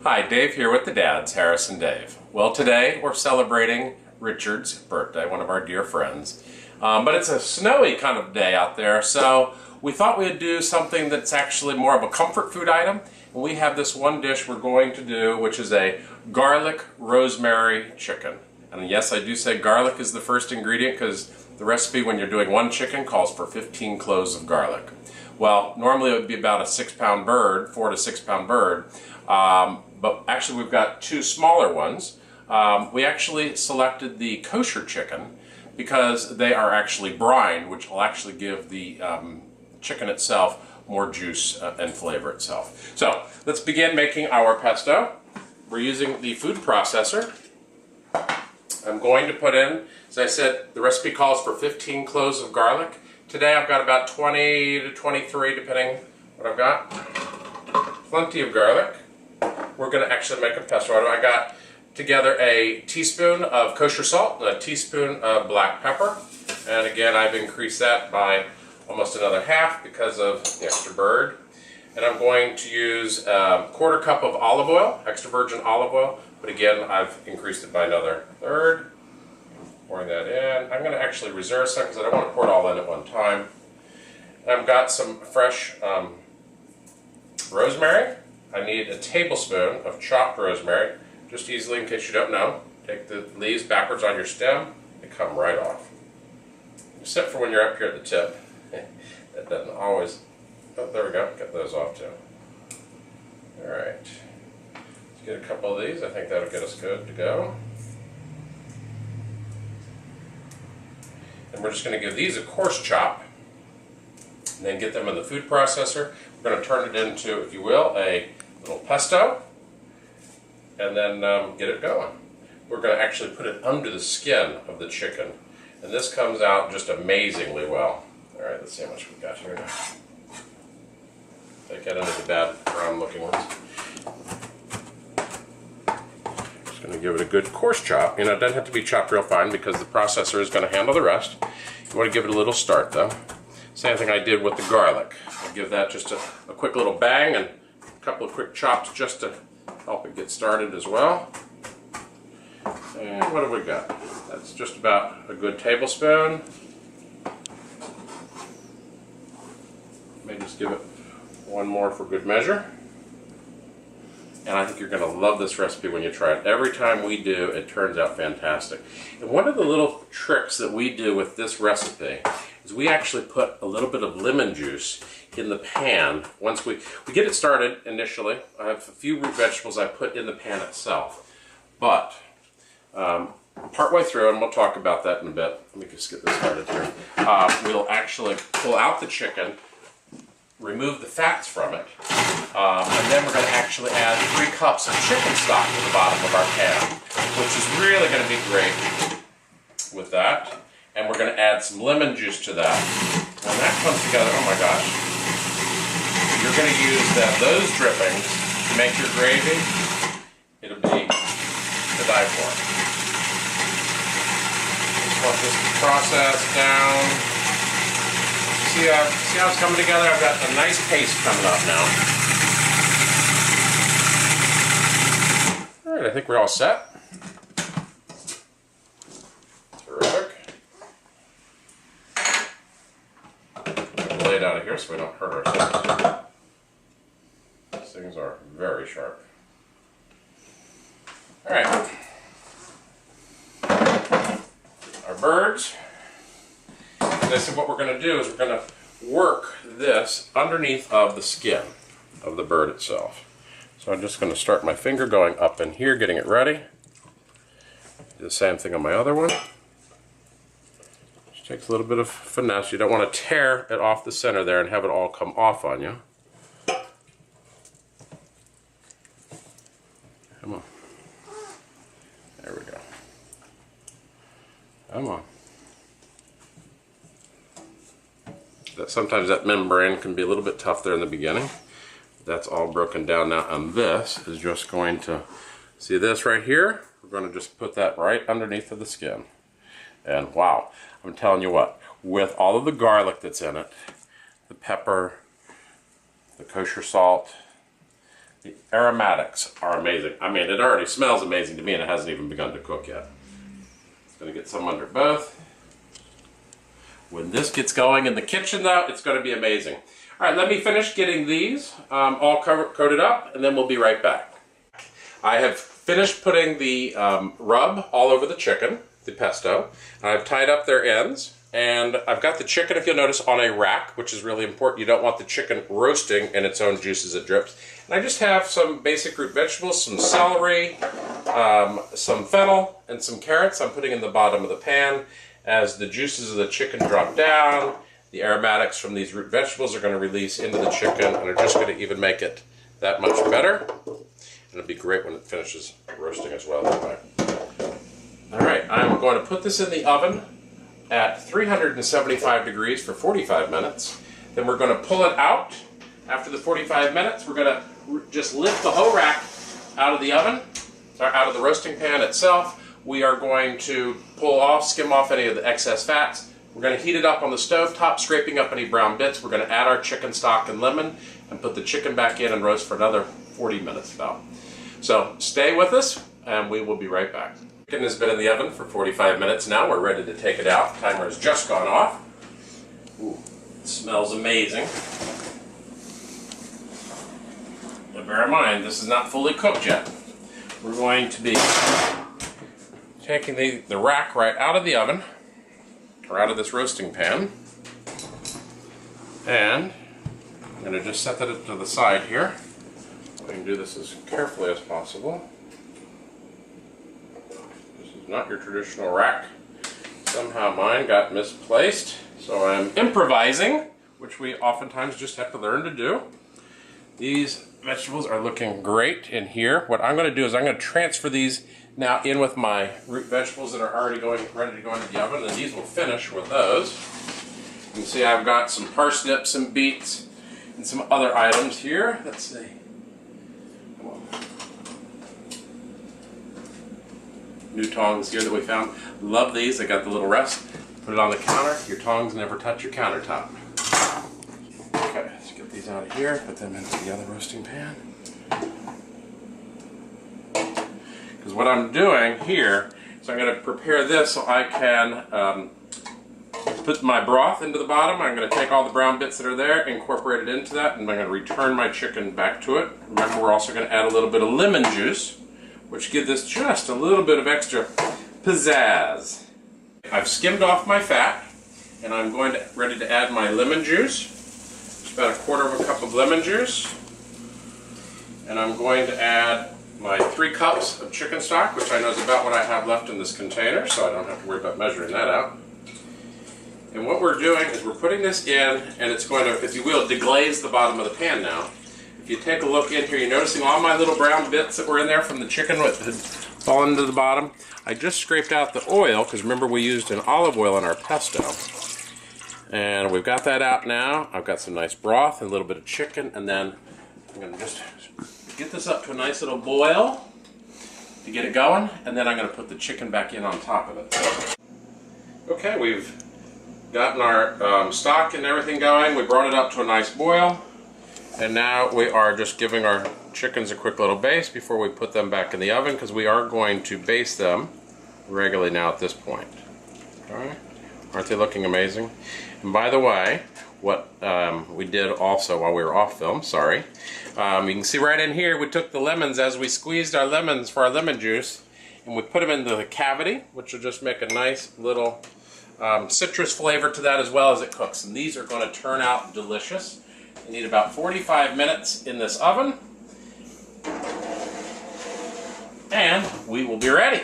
Hi, Dave here with the dads, Harris and Dave. Well, today we're celebrating Richard's birthday, one of our dear friends. But it's a snowy kind of day out there, so we thought we'd do something that's actually more of a comfort food item. And we have this one dish we're going to do, which is a garlic rosemary chicken. And yes, I do say garlic is the first ingredient because the recipe when you're doing one chicken calls for 15 cloves of garlic. Well, normally it would be about a 6-pound bird, 4 to 6 pound bird. But actually we've got two smaller ones. We actually selected the kosher chicken because they are actually brined, which will actually give the chicken itself more juice and flavor itself. So let's begin making our pesto. We're using the food processor. I'm going to put in, as I said, the recipe calls for 15 cloves of garlic. Today I've got about 20 to 23, depending what I've got. Plenty of garlic. We're going to actually make a pesto out of it. I got together a teaspoon of kosher salt and a teaspoon of black pepper. And again, I've increased that by almost another half because of the extra bird. And I'm going to use a quarter cup of olive oil, extra virgin olive oil. But again, I've increased it by another third. Pouring that in. I'm going to actually reserve some because I don't want to pour it all in at one time. And I've got some fresh rosemary. I need a tablespoon of chopped rosemary, just easily in case you don't know. Take the leaves backwards on your stem, they come right off. Except for when you're up here at the tip. That doesn't always, oh, there we go, get those off too. Alright, let's get a couple of these, I think that'll get us good to go. And we're just going to give these a coarse chop, and then get them in the food processor. We're going to turn it into, if you will, a little pesto, and then get it going. We're going to actually put it under the skin of the chicken, and this comes out just amazingly well. All right, let's see how much we've got here now. Take that into the bad brown looking ones. Just going to give it a good coarse chop. You know, it doesn't have to be chopped real fine because the processor is going to handle the rest. You want to give it a little start though. Same thing I did with the garlic. I'll give that just a quick little bang and a couple of quick chops just to help it get started as well. And what have we got? That's just about a good tablespoon. May just give it one more for good measure. And I think you're going to love this recipe when you try it. Every time we do, it turns out fantastic. And one of the little tricks that we do with this recipe is we actually put a little bit of lemon juice in the pan. Once we get it started initially, I have a few root vegetables I put in the pan itself. But partway through, and we'll talk about that in a bit, let me just get this started here, we'll actually pull out the chicken, remove the fats from it, and then we're going to actually add 3 cups of chicken stock to the bottom of our pan, which is really going to be great with that. And we're going to add some lemon juice to that. When that comes together, oh my gosh, you're going to use those drippings to make your gravy. It'll be to die for. Just want this to process down. See how it's coming together? I've got a nice paste coming up now. All right, I think we're all set. Terrific. Lay it out of here so we don't hurt ourselves. These things are very sharp. All right. Our birds. As I said, what we're going to do is we're going to work this underneath of the skin of the bird itself. So I'm just going to start my finger going up in here, getting it ready. Do the same thing on my other one. Just takes a little bit of finesse. You don't want to tear it off the center there and have it all come off on you. Come on. There we go. Come on. Sometimes that membrane can be a little bit tough there in the beginning. That's all broken down now, and this is just going to, see this right here? We're going to just put that right underneath of the skin. And wow, I'm telling you what, with all of the garlic that's in it, the pepper, the kosher salt, The aromatics are amazing. I mean, it already smells amazing to me and it hasn't even begun to cook yet. It's going to get some under both. When this gets going in the kitchen though, it's going to be amazing. All right, let me finish getting these all coated up and then we'll be right back. I have finished putting the rub all over the chicken, the pesto. I've tied up their ends. And I've got the chicken, if you'll notice, on a rack, which is really important. You don't want the chicken roasting in its own juice as it drips. And I just have some basic root vegetables, some celery, some fennel, and some carrots I'm putting in the bottom of the pan. As the juices of the chicken drop down, the aromatics from these root vegetables are going to release into the chicken and are just going to even make it that much better. And it'll be great when it finishes roasting as well that way. All right, I'm going to put this in the oven at 375 degrees for 45 minutes. Then we're going to pull it out. After the 45 minutes, we're going to just lift the whole rack out of the oven, or out of the roasting pan itself. We are going to pull off, skim off any of the excess fats. We're going to heat it up on the stove top, scraping up any brown bits. We're going to add our chicken stock and lemon and put the chicken back in and roast for another 40 minutes about. So stay with us and we will be right back. Chicken has been in the oven for 45 minutes now. We're ready to take it out. The timer has just gone off. Ooh, it smells amazing. But bear in mind, this is not fully cooked yet. We're going to be taking the rack right out of the oven, or out of this roasting pan. And I'm going to just set that to the side here. I can do this as carefully as possible. Not your traditional rack. Somehow mine got misplaced, so I'm improvising, which we oftentimes just have to learn to do. These vegetables are looking great in here. What I'm going to do is I'm going to transfer these now in with my root vegetables that are already ready to go into the oven, and these will finish with those. You can see I've got some parsnips, some beets, and some other items here. Let's see. New tongs here that we found. Love these. They got the little rest. Put it on the counter. Your tongs never touch your countertop. Okay, let's get these out of here. Put them into the other roasting pan. Because what I'm doing here is I'm going to prepare this so I can put my broth into the bottom. I'm going to take all the brown bits that are there, incorporate it into that, and I'm going to return my chicken back to it. Remember, we're also going to add a little bit of lemon juice, which gives this just a little bit of extra pizzazz. I've skimmed off my fat, and I'm ready to add my lemon juice. It's about 1/4 cup of lemon juice. And I'm going to add my 3 cups of chicken stock, which I know is about what I have left in this container, so I don't have to worry about measuring that out. And what we're doing is we're putting this in, and it's going to, if you will, deglaze the bottom of the pan now. If you take a look in here, you're noticing all my little brown bits that were in there from the chicken that had fallen to the bottom. I just scraped out the oil, because remember we used an olive oil in our pesto. And we've got that out now. I've got some nice broth and a little bit of chicken, and then I'm going to just get this up to a nice little boil to get it going, and then I'm going to put the chicken back in on top of it. Okay, we've gotten our stock and everything going. We brought it up to a nice boil. And now we are just giving our chickens a quick little baste before we put them back in the oven, because we are going to baste them regularly now at this point. Alright, aren't they looking amazing? And by the way, what we did also while we were off film, sorry, you can see right in here we took the lemons as we squeezed our lemons for our lemon juice, and we put them into the cavity, which will just make a nice little citrus flavor to that as well as it cooks. And these are going to turn out delicious. You need about 45 minutes in this oven, and we will be ready.